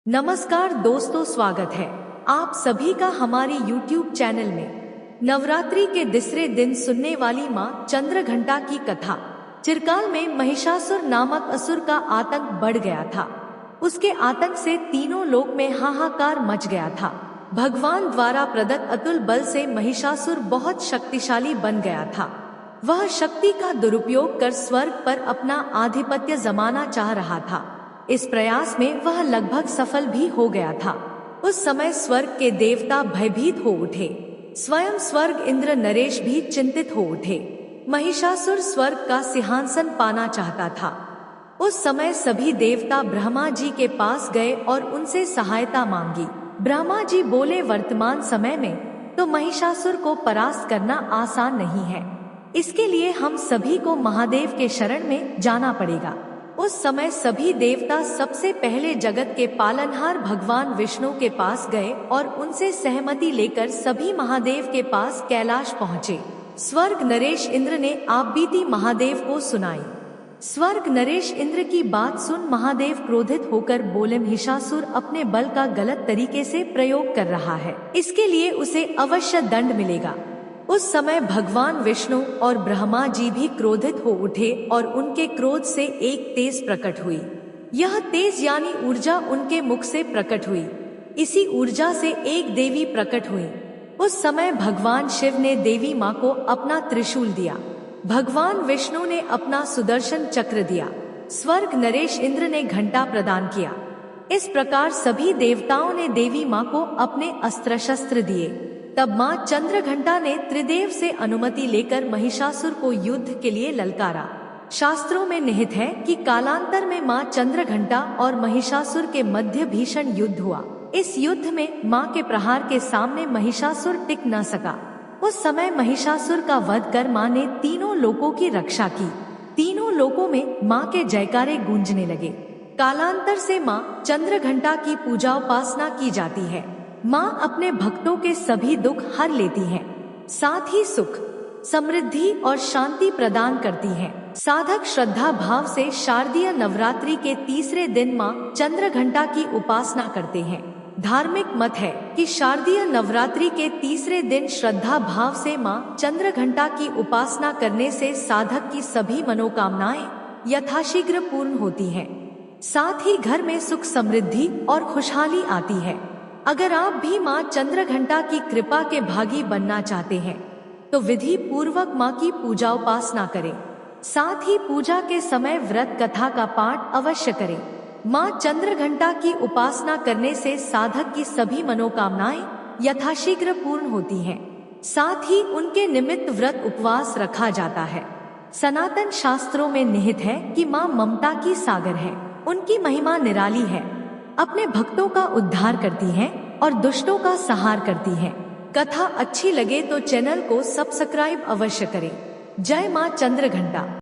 नमस्कार दोस्तों, स्वागत है आप सभी का हमारी YouTube चैनल में। नवरात्रि के दूसरे दिन सुनने वाली माँ चंद्रघंटा की कथा। चिरकाल में महिषासुर नामक असुर का आतंक बढ़ गया था। उसके आतंक से तीनों लोक में हाहाकार मच गया था। भगवान द्वारा प्रदत्त अतुल बल से महिषासुर बहुत शक्तिशाली बन गया था। वह शक्ति का दुरुपयोग कर स्वर्ग पर अपना आधिपत्य जमाना चाह रहा था। इस प्रयास में वह लगभग सफल भी हो गया था। उस समय स्वर्ग के देवता भयभीत हो उठे। स्वयं स्वर्ग इंद्र नरेश भी चिंतित हो उठे। महिषासुर स्वर्ग का सिंहासन पाना चाहता था। उस समय सभी देवता ब्रह्मा जी के पास गए और उनसे सहायता मांगी। ब्रह्मा जी बोले, वर्तमान समय में तो महिषासुर को परास्त करना आसान नहीं है। इसके लिए हम सभी को महादेव के शरण में जाना पड़ेगा। उस समय सभी देवता सबसे पहले जगत के पालनहार भगवान विष्णु के पास गए और उनसे सहमति लेकर सभी महादेव के पास कैलाश पहुँचे। स्वर्ग नरेश इंद्र ने आपबीती महादेव को सुनाई। स्वर्ग नरेश इंद्र की बात सुन महादेव क्रोधित होकर बोले, महिषासुर अपने बल का गलत तरीके से प्रयोग कर रहा है, इसके लिए उसे अवश्य दंड मिलेगा। उस समय भगवान विष्णु और ब्रह्मा जी भी क्रोधित हो उठे और उनके क्रोध से एक तेज प्रकट हुई। यह तेज यानी ऊर्जा उनके मुख से प्रकट हुई। इसी ऊर्जा से एक देवी प्रकट हुई। उस समय भगवान शिव ने देवी माँ को अपना त्रिशूल दिया। भगवान विष्णु ने अपना सुदर्शन चक्र दिया। स्वर्ग नरेश इंद्र ने घंटा प्रदान किया। इस प्रकार सभी देवताओं ने देवी माँ को अपने अस्त्र शस्त्र दिए। तब माँ चंद्रघंटा ने त्रिदेव से अनुमति लेकर महिषासुर को युद्ध के लिए ललकारा। शास्त्रों में निहित है कि कालांतर में माँ चंद्रघंटा और महिषासुर के मध्य भीषण युद्ध हुआ। इस युद्ध में माँ के प्रहार के सामने महिषासुर टिक न सका। उस समय महिषासुर का वध कर माँ ने तीनों लोकों की रक्षा की। तीनों लोकों में माँ के जयकारे गूंजने लगे। कालांतर से माँ चंद्रघंटा की पूजा उपासना की जाती है। माँ अपने भक्तों के सभी दुख हर लेती है, साथ ही सुख, समृद्धि और शांति प्रदान करती है। साधक श्रद्धा भाव से शारदीय नवरात्रि के तीसरे दिन माँ चंद्रघंटा की उपासना करते हैं। धार्मिक मत है कि शारदीय नवरात्रि के तीसरे दिन श्रद्धा भाव से माँ चंद्रघंटा की उपासना करने से साधक की सभी मनोकामनाएं यथाशीघ्र पूर्ण होती हैं। साथ ही घर में सुख, समृद्धि और खुशहाली आती है। अगर आप भी माँ चंद्रघंटा की कृपा के भागी बनना चाहते हैं तो विधि पूर्वक माँ की पूजा उपासना करें। साथ ही पूजा के समय व्रत कथा का पाठ अवश्य करें। माँ चंद्रघंटा की उपासना करने से साधक की सभी मनोकामनाएं यथाशीघ्र पूर्ण होती हैं। साथ ही उनके निमित्त व्रत उपवास रखा जाता है। सनातन शास्त्रों में निहित है कि माँ ममता की सागर है। उनकी महिमा निराली है। अपने भक्तों का उद्धार करती हैं और दुष्टों का संहार करती हैं। कथा अच्छी लगे तो चैनल को सब्सक्राइब अवश्य करें। जय मां चंद्रघंटा।